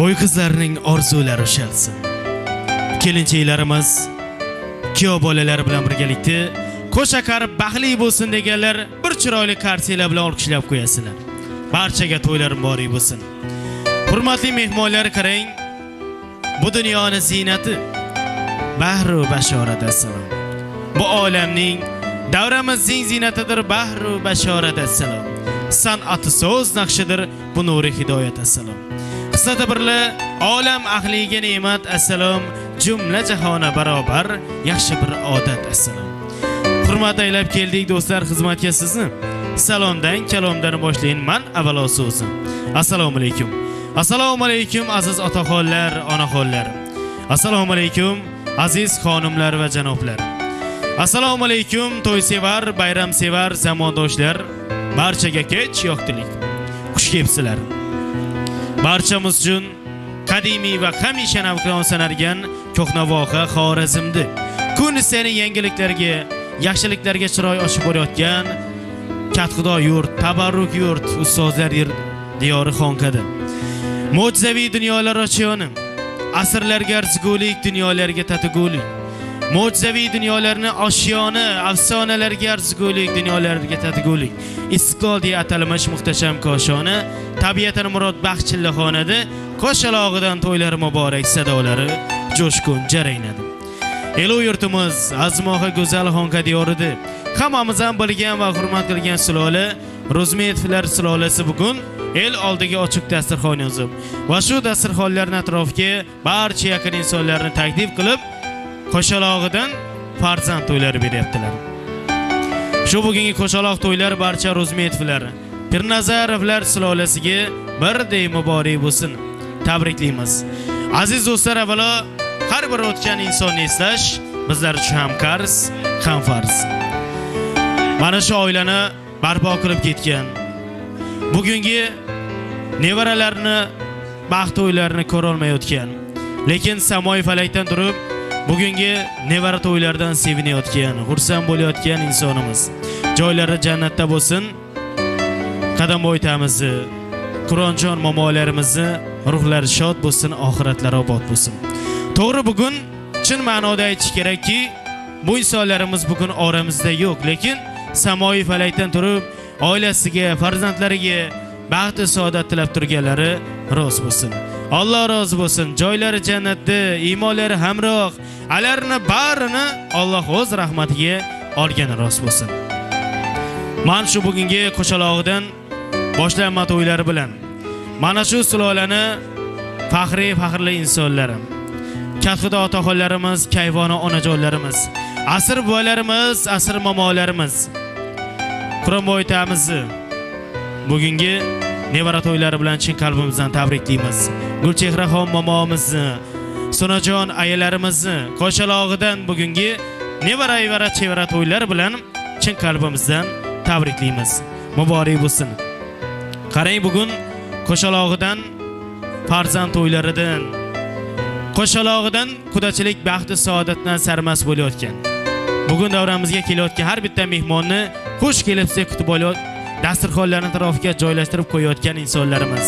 Boy qizlarning orzulari ushalsin. Kelinchaklarimiz kuyov bolalar bilan birgalikda qo'sha qarib baxtli bo'lsin deganlar bir chiroyli karsiyalar bilan olqishlab qo'yasizlar. Barchaga to'ylar muborak bo'lsin. Hurmatli mehmonlar, qarang. Bu dunyoning ziynati bahru bashorat assalom. Bu olamning davramizning ziynatidir bahru bashorat assalom. San'ati so'z naqshidir bu nuri hidoyat assalom. Qisada birla olam ahliga ne'mat assalom, jumla jahona barobar yaxshi bir odat assalom. Hurmat aylab keldik do'stlar xizmatga sizni. Salomdan kalomdan boshlayman men avvalo so'zim. Assalomu alaykum. Assalomu alaykum aziz otaxonlar, onaxonlar. Assalomu alaykum aziz xonimlar va janoblar. Assalomu alaykum to'ysevar, bayramsevar zamondoshlar. Barchaga kech yo'qtilik. Xush kelibsizlar. Barchamiz uchun qadimiy va hamisha navqiron sanargan Ko'hnavoha Xorazmdi. Kun seni yangiliklarga, yaxshiliklarga chiroy ochib borayotgan Katxudo yurt, tabarruk yurt, ustozlar diyori Xonkada. Mo'jizaviy dunyolar ochiyoni, asrlarga arzigulik dunyolarga tatigulik. Mo'jizaviy dunyolarni oshiyoni, afsonalarga arzigulik dunyolarga tatigulik. Istiqlol deya atalmish muhtasham koshona, tabiatan murod baxchillahonada qo'shalog'idan to'ylar muborak sadolari jo'shqin jaraynadi. Elu yurtimiz azmoha go'zal Xonka diyorida hammamiz ham bilgan va hurmat qilgan sulola Ro'zmetovlar sulolasi bugun el oldiga ochiq dasturxon yozib va shu dasturxonlarning atrofiga barcha yaqin insonlarni taklif qilib qo'shalog'idan farzand to'ylari beryaptilar. Shu bugungi qo'shaloq to'ylar barcha Ro'zmetovlar, Pirnazarovlar sulolasiga birdek muborak bo'lsin. Tabriklaymiz. Aziz do'stlar, avvalo har bir o'tgan insonni eslash bizlar uchun ham qarz, ham farz. Mana shu oilani barpo qilib ketgan, bugungi nevaralarni baxt to'ylarini ko'ra olmayotgan, lekin samoy falakdan turib bugungi nevara to'ylardan sevinayotgan, xursand bo'layotgan insonimiz joylari jannatda bo'lsin. Qadam o'ytamizni, Qur'onjon momolarimizni ruhlari shod bo'lsin, oxiratlari obod bo'lsin. To'g'ri, bugun chin ma'noda aytish kerakki, bu insonlarimiz bugun oramizda yo'q, lekin samoy falakdan turib oilasiga, farzandlariga baxt va saodat tilab turganlari rost bo'lsin. Allah razı bo'lsin. Joylari jannatda, iymonlari hamroh. Alarini barini Alloh o'z rahmatiga olgani rost bo'lsin. Men shu bugungi qo'shalog'idan boshlanma to'ylari bilan mana shu sulolani faxrli insonlari, Katxudo otaxonlarimiz, kayvona onajonlarimiz, asr boylarimiz, asr momolarimiz, Quronboy tamizni bugungi nevara to'ylari bilan chin qalbimizdan tabriklaymiz. Gulchehraxon momomizni, Sonajon ayalarimizni qo'shalog'idan bugungi nevara chevara to'ylari bilan chin qalbimizdan tabriklaymiz. Muborak bo'lsin. Qarang, bugun qo'shalog'idan farzand to'ylaridan, qo'shalog'idan qudachilik baxti saodatdan sarmast bo'layotgan, bugun davramizga kelayotgan har bitta mehmonni xush kelibsiz kutib olib, dasturxonlarni atrofiga joylashtirib qo'yayotgan insonlarimiz.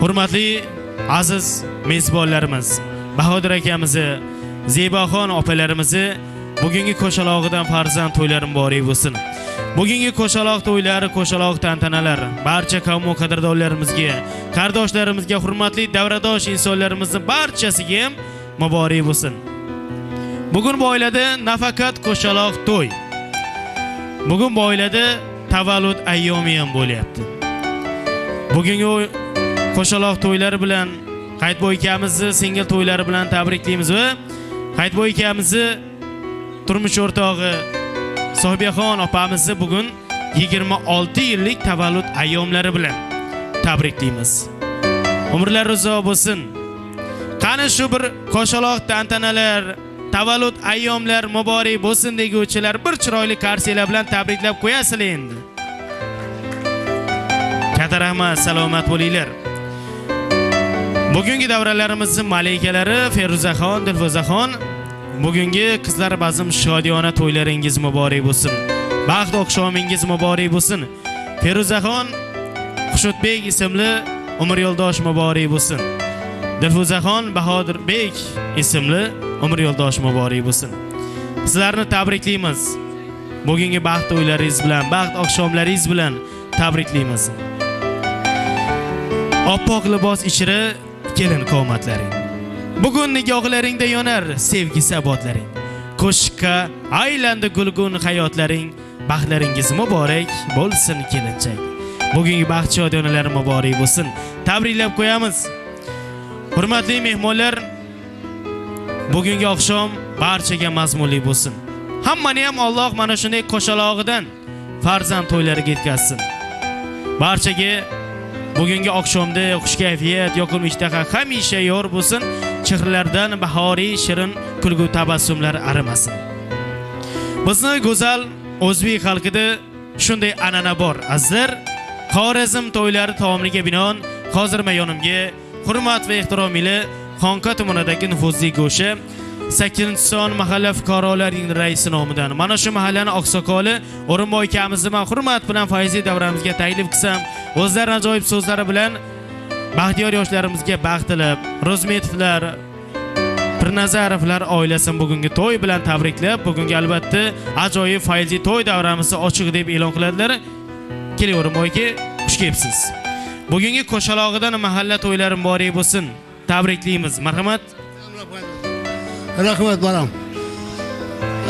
Hurmatli aziz mezbonlarimiz, Bahodir akamizni, Zeboxon opalarimizni bugungi qo'shalog'idan farzand to'ylari muborak bo'lsin. Bugungi qo'shaloq to'ylari, qo'shaloq tantanalar barcha qavm qadrdonlarimizga, qardoshlarimizga, hurmatli davradosh insonlarimizning barchasiga ham muborak bo'lsin. Bugun bu oilada nafaqat qo'shaloq to'y, bugun bu oilada tavallud ayyomi ham bo'lyapti. Bugungi qo'shaloq to'ylari bilan Qaytboy akamizni singil to'ylari bilan tabriklaymiz va Qaytboy akamizni turmush o'rtog'i Sohibaxon opamizni bugun 26 yillik tavallud ayyomlari bilan tabriklaymiz. Umrlar uzoq bo'lsin. Qani shu bir qo'shaloq tantanalar, tavallud ayyomlar muborak bo'lsin deguvchilar bir chiroyli qarsiyalar bilan tabriklab qo'yasizlar endi. Katta rahmat, salomat bo'linglar. Bugungi davralarimizning malikalari Feruzaxon, Dilfuzaxon, bugungi qizlar bazm shodiyona to'ylaringiz muborak bo'lsin. Baxt oqshomingiz muborak bo'lsin. Feruzaxon Xushudbek ismli umr yo'ldosh muborak bo'lsin. Dilfuzaxon Bahodirbek ismli umr yo'ldosh muborak bo'lsin. Sizlarni tabriklaymiz. Bugungi baxt to'ylaringiz bilan, baxt oqshomlaringiz bilan tabriklaymiz. Oppoq libos ichra kelin qomatlaring. Bugun nigohlaringda yonar sevgi sabotlaring. Qo'shiqqa aylandi gulgun hayotlaring. Baxtlaringiz muborak bo'lsin kelinchak. Bugungi baxt shodiyonalari muborak bo'lsin. Tabriklab qo'yamiz. Hurmatli mehmonlar, bugungi oqshom barchaga mazmunli bo'lsin. Hammani ham Alloh mana shunday qo'shalog'idan farzand to'ylariga yetkazsin. Barchaga bugungi oqshomda xush kayfiyat, yoqimli ishtaha hamisha yor bo'lsin. Chehralardan bahoriy shirin kulgu tabassumlar arimasin. Bizning go'zal o'zbek xalqida shunday an'ana bor. Azizlar, Xorazm to'ylari taomiga binoan hozir yonimga hurmat va ehtirom ila Xonqa tumanidagi nufuzli go'sha 8-son mahalla fuqarolarining raisi nomidan mana shu mahallani oqsoqoli O'rinboy akamizni men hurmat bilan fayzli davramizga taklif qilsam, o'zlarining ajoyib so'zlari bilan baxtiyor yoshlarimizga baxt tilab, Rozmetovlar, Pirnazarovlar oilasini bugungi to'y bilan tabriklab, bugungi albatta ajoyib fayzli to'y davramizni ochiq deb e'lon qiladilar. Keling O'rinboy aka, xush kelibsiz. Bugungi qo'shalog'idan mahalla to'ylari muborak bo'lsin. Tabriklaymiz. Marhamat. Rahmat balam.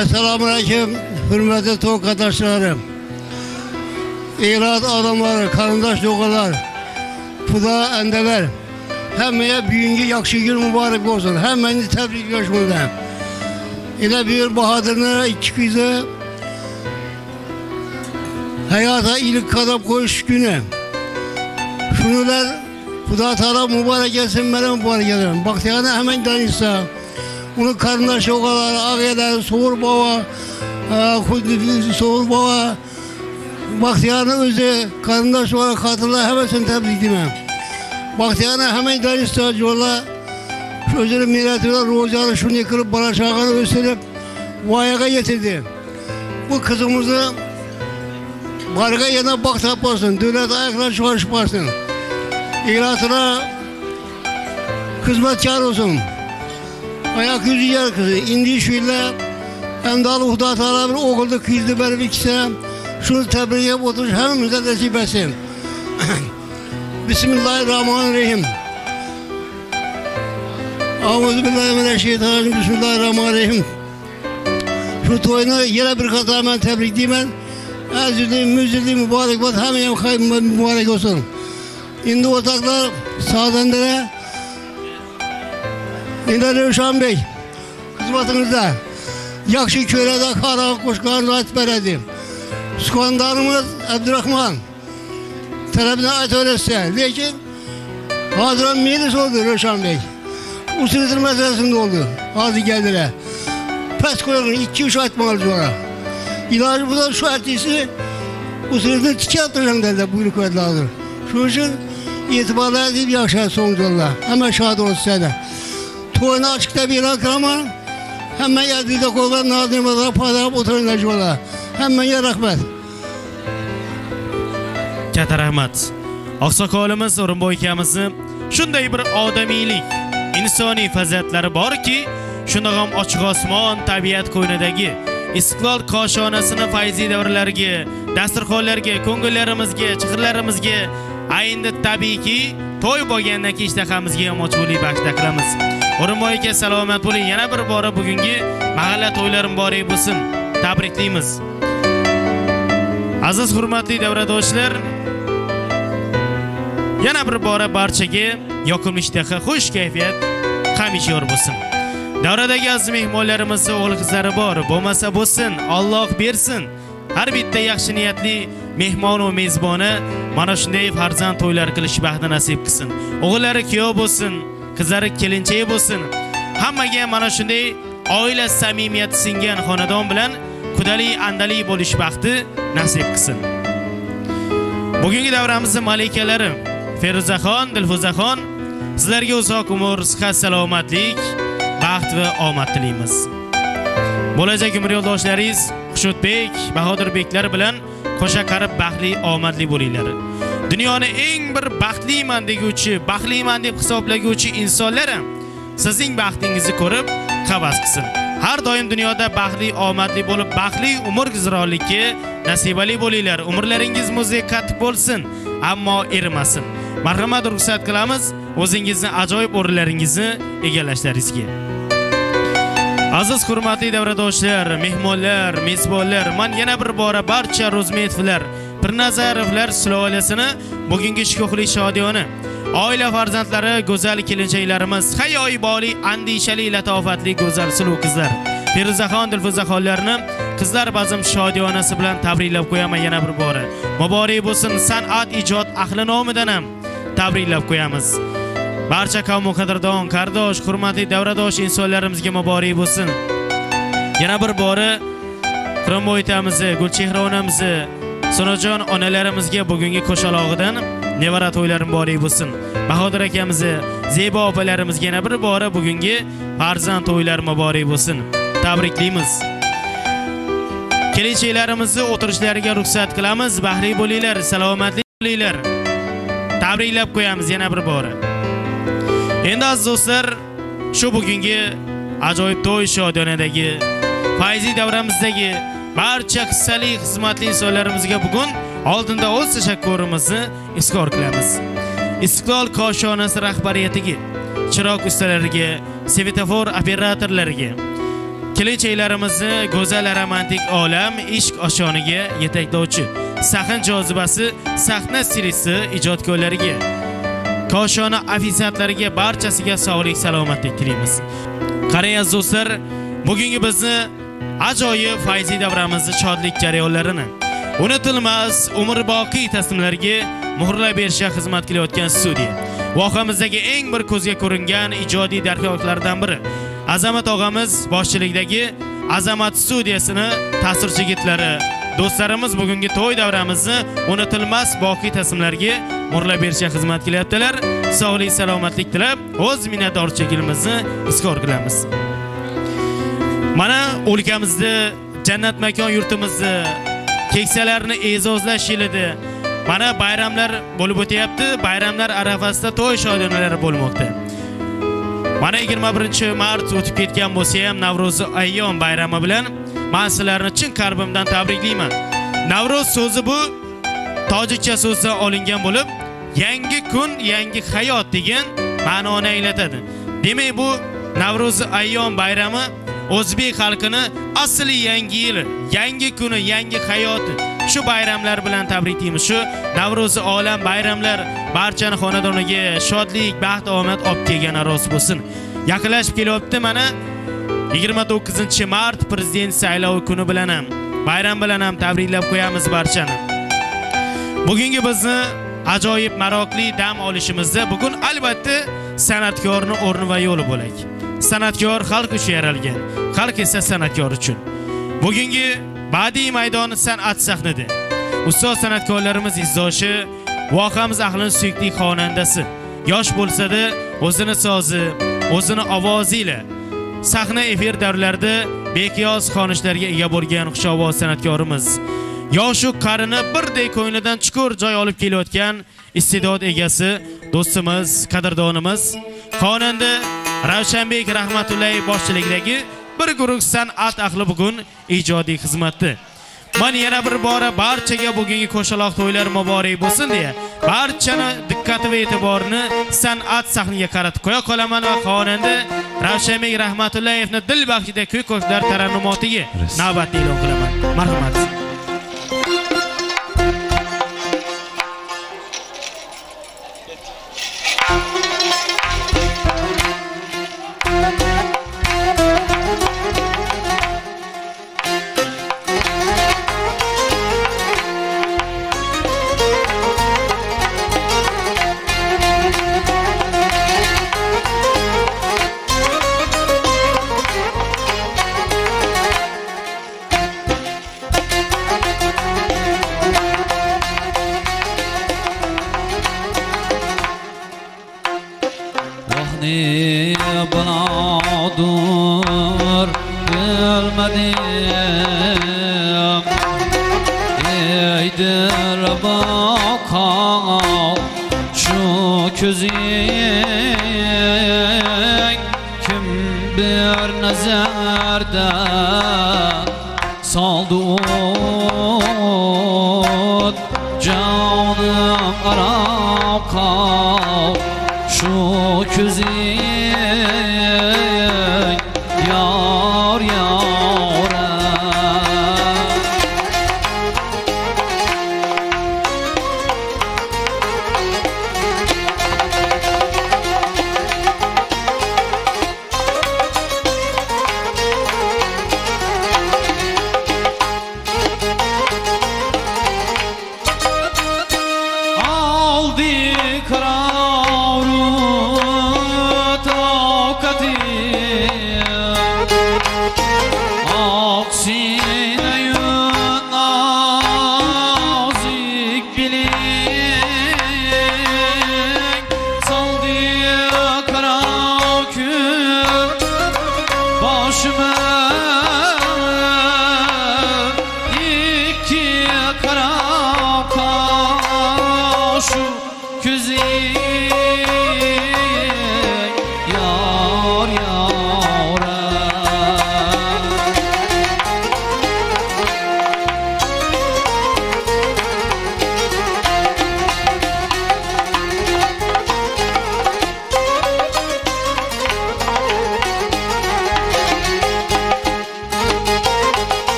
Assalomu alaykum, hurmatli to'y qatnashchilari. Elat odamlar, qarindosh o'g'illar, xudo andalar. Hammaga bugungi yaxshi kun muborak bo'lsin. Hammani tabriklash bilan. Ila bir Bahodirni ikki qizi hayota ilk qadam qo'yish kuni. Shular Xudo taolo muborak etsin, men muborak etaman. Baxtiyani hamma tanisa. Uni qarindosh o'g'illari, og'aylari, So'g'ir bova, So'g'ir bova, Baxtiyarni o'zi qarindosh va xotinlar hammasini tabriklayman. Baxtiyarni hamma tanisa yo'llar o'zini millatiga ro'zani shunday qilib bola chaqani o'stirib voyaga yetirdi. Bu qizimizni barga yana baxt topsin, davlat oyoqlar chiqarib qo'ysin. Elatira xizmatkor olsun. Ayak yüzü yer kızı. İndi şöyle Endal Uğda Teala bir oğulda kızdı benim ikisi. Şunu tebrik edip oturuş hemimize nasip etsin. Bismillahirrahmanirrahim. Euzubillahimineşşeytanirracim. Bismillahirrahmanirrahim. Şu toyunu yine bir kata ben tebrikleyeyim. Ezildi, müzildi, mübarek var. Hemen mübarek olsun. İndi otaklar sağdan dere. İndi Rövşan Bey. Hizmetinizde. Yakşı körede kara kuşkan rahat veredi. Sukandarımız Abdurrahman. Tarafına ait öylese. Lakin Haziran meclis oldu Rövşan Bey. Usulüdür meselesinde oldu. Hadi geldiler. Pes koyalım 2-3 ayet mal sonra. İlacı bu da şu ertesi usulüdür tiki attıracağım dediler. Buyruk verdiler. Şu için itibarlar edip yaşar sonucunda. Hemen şahit olsun size. Toyuna açıkta bir ilan ama hemen geldiğinde kollar nadim olarak paylaşıp oturun olarak. Hemen yer rahmet. Katta rahmat. Oqsoqolimiz O'rinboy akamizni shunday bir odamiylik, insoniy fazilatlari borki, shundoq ham ochiq osmon, tabiat qo'ynidagi istiqlol koshonasini fayzi davrlarga, dasturxonlarga, ko'ngillarimizga, chiqirlarimizga ayni tabiiyki to'y bo'lgandan keyin ishtahamizga ham ochuvlik baxsh qilamiz. O'rinboy aka salomat bo'ling. Yana bir bora bugungi mahalla to'ylari muborak bo'lsin. Tabriklaymiz. Aziz hurmatli davradoshlar, yana bir bora barchaga yoqimli ishtaha, xush kayfiyat hamisha yor bo'lsin. Davradagi aziz mehmonlarimizning o'g'il qizlari bor, bo'lmasa bo'lsin, Alloh bersin. Har bitta yaxshi niyatli mehmon va mezboni mana shunday farzand to'ylar qilish baxti nasib qilsin. O'g'illari kuyov bo'lsin, qizlari kelinchak bo'lsin. Hammaga mana shunday oila samimiyati singan xonadon bilan qudali andali bo'lish baxti nasib qilsin. Bugungi davramizning malikalari Feruzaxon, Dilfuzaxon, sizlarga uzoq umr, sihat, salomatlik, baxt va omad tilaymiz. Bo'lajak umr yo'ldoshlaringiz Xushudbek, Bahodirbeklar bilan qo'sha qarib baxtli, omadli bo'linglar. Dunyoni eng bir baxtliman deguvchi, baxtliman deb hisoblaguvchi insonlar ham sizning baxtingizni ko'rib havas qilsin. Har doim dunyoda baxtli, omadli bo'lib, baxtli umr g'izronlikka nasibali bo'linglar. Umrlaringiz muzdek qattiq bo'lsin, ammo erimasin. Marhamat ruxsat qilamiz o'zingizni ajoyib o'rinlaringizni egallashlaringizga. Aziz hurmatli davradoshlar, mehmonlar, mezbonlar, men yana bir bora barcha Ro'zmetovlar, Pirnazarovlar sulolesini bugungi shukuhli shodiyona oila farzandlari, go'zal kelinchaklarimiz, hayoyi boli, andishali, latofatli, go'zal suluv qizlar, Feruzaxon, Dilfuzaxonlarni qizlar bazm shodiyonasi bilan tabriklab qo'yaman yana bir bora. Muborak bo'lsin, san'at ijod ahli nomidan ham tabriklab qo'yamiz. Barcha qavm qadrdon, qardosh, hurmatli davradosh insonlarimizga muborak bo'lsin. Yana bir bora O'rinboy akamizni, Gulchehra onamizni, Sonajon onalarimizga bugungi qo'shalog'idan nevara to'ylari muborak bo'lsin. Bahodir akamizni, Zebo opalarimizga yana bir bora bugungi farzand to'ylari muborak bo'lsin. Tabriklaymiz. Kelinchaklarimizni o'tirishlariga ruxsat qilamiz. Baxtli bo'linglar, salomatli bo'linglar. Tabriklab qo'yamiz yana bir bora. Endi aziz do'stlar, shu bugungi ajoyib to'y shodiyonadagi fayzi davramizdagi barcha hissali xizmatli insonlarimizga bugun oldinda o'z tashakkurimizni izhor qilamiz. Istiqlol koshonasi rahbariyatiga, chiroq ustalariga, svetofor operatorlariga, kelinchaklarimizni go'zal romantik olam ishq oshoniga yetaklovchi sahn jozibasi, sahna stilisti, ijodkorlariga, koshona ofitsiantlariga barchasiga sog'lik, salomatlik tilaymiz. Qarang aziz do'stlar, bugungi bizni ajoyib fayzi davramizni shodlik jarayonlarini unutilmas umrboqiy taslimlarga muhrlab berishga xizmat qilayotgan studiya. Vohamizdagi eng bir ko'zga ko'ringan ijodiy dargohlardan biri Azamat og'amiz boshchiligidagi Azamat studiyasini ta'sirchi yigitlari, do'stlarimiz bugungi to'y davramizni unutilmas boqiy taslimlarga muhrlab berishga xizmat qilyaptilar. Sog'lik, salomatlik tilab, o'z minnatdorchiligimizni izhor qilamiz. Mana o'lkamizni, jannat makon yurtimizni keksalarini e'zozlash yilida mana bayramlar bo'lib o'tyapti. Bayramlar arafasida to'y shodiyonalari bo'lmoqda. Mana 21-mart o'tib ketgan bo'lsa ham Navro'z ayyom bayrami bilan men sizlarni chin qalbimdan tabriklayman. Navro'z so'zi bu tojikcha so'zdan olingan bo'lib, yangi kun, yangi hayot degan ma'noni anglatadi. Demak, bu Navro'z ayyom bayrami o'zbek xalqini asli yangi yil, yangi kuni, yangi hayot shu bayramlar bilan tabriklaymiz. Shu Navro'z olam bayramlar barchani xonadoniga shodlik, baxt, omad olib kelgani rost bo'lsin. Yaqinlashib kelyapti mana 29-mart prezident saylovi kuni bilan ham, bayram bilan ham tabriklab qo'yamiz barchani. Bugungi bizni ajoyib maroqli dam olishimizda bugun albatta san'atkorning o'rni va yo'li bo'lak. San'atkor xalq uchun yaralgan, xalq esa san'atkor uchun. Bugungi badiiy maydoni san'at sahnida ustoz san'atkorlarimiz izzoshi, vohamiz ahlining suyukli xonandasi. Yosh bo'lsa-da o'zini sozi, o'zini ovozi ila sahna efir davrlarida beqiyos xonishlarga ega bo'lgan xushovoz san'atkorimiz. Yoshu qarini birdek ko'nglidan chuqur joy olib kelayotgan iste'dod egasi, do'stimiz, qadrdonimiz, xonanda Ravshanbek Rahmatullayev boshchiligidagi bir guruh san'at ahli bugun ijodiy xizmatda. Men yana bir bora barchaga bugungi qo'shaloq to'ylar muborak bo'lsin deya, barchani diqqat va e'tiborini san'at sahniga qaratib qo'ya qolaman va xonanda Ravshanbek Rahmatullayevning dil baxshida kuy qo'shiqlar tarannumotiga navbatni e'lon qilaman. Marhamat.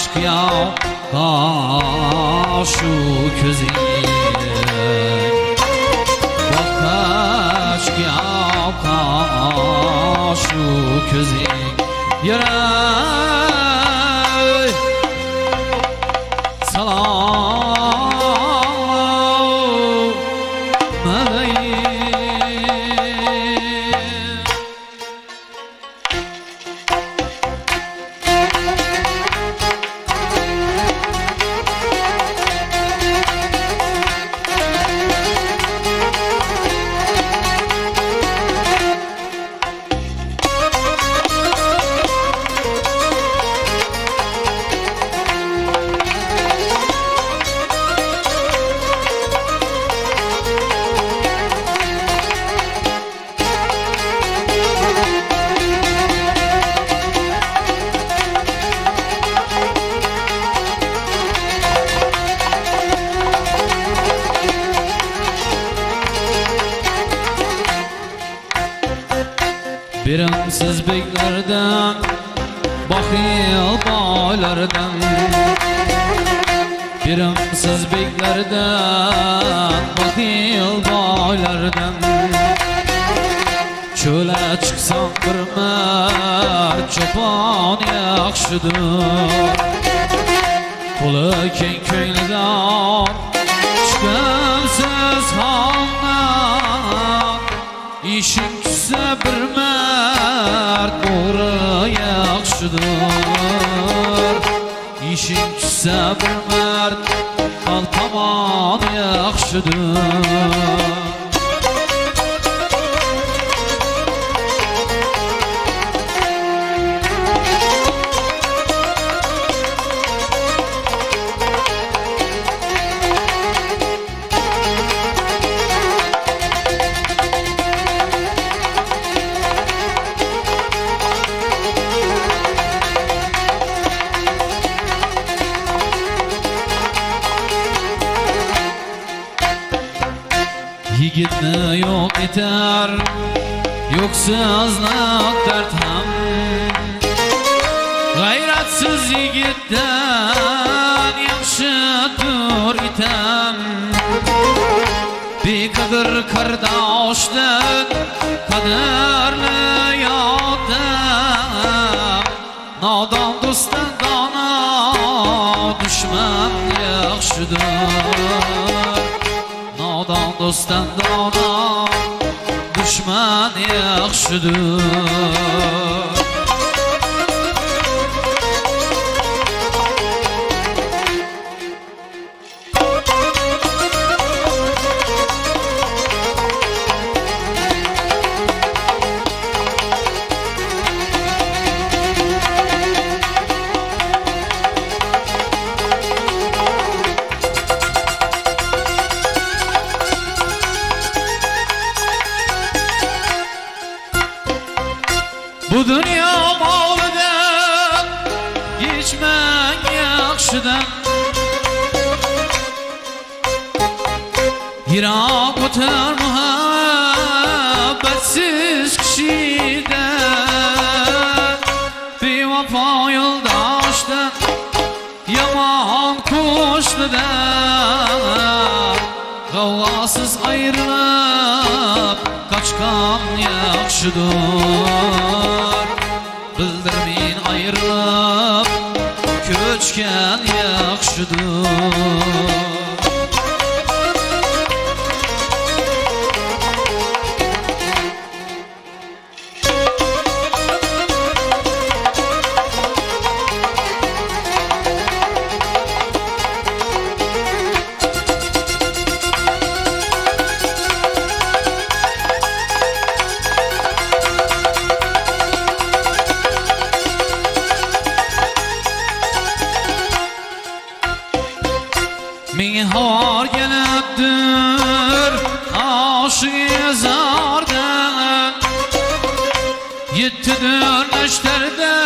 aşk yağar şu közün bak aşk yağar şu közün yürü Birimsiz beklerden, bakil boylardan Birimsiz beklerden, bakil boylardan Çöle çıksam bir merd çopan yaxşıdır Kulu keng köylüden, çıkımsız haldan İşin küsse bir merd doğru yaxşıdır İşin küsse bir merd al tamam yaxşıdır Yigitni yok eter, yoksizlik dard ham G'ayratsiz yigitdan yaxshidir etam Beqadr qardoshdan qadrli yodam Nodon do'stdan dono dushman yaxshidir Nodon do'stdan dono dushman yaxshidir Bu dünya molidan geçmen yaxshidan Yiroq o'tar muhabbatsiz kishidan Bevafo yo'ldoshdan yomon qo'shnidan G'avg'osiz ayrilib qochgan yaxshidir Bildirmin ayrilib ko'chgan yaxshidir Mehar gelipdir aşık zardan Yettidir neşterden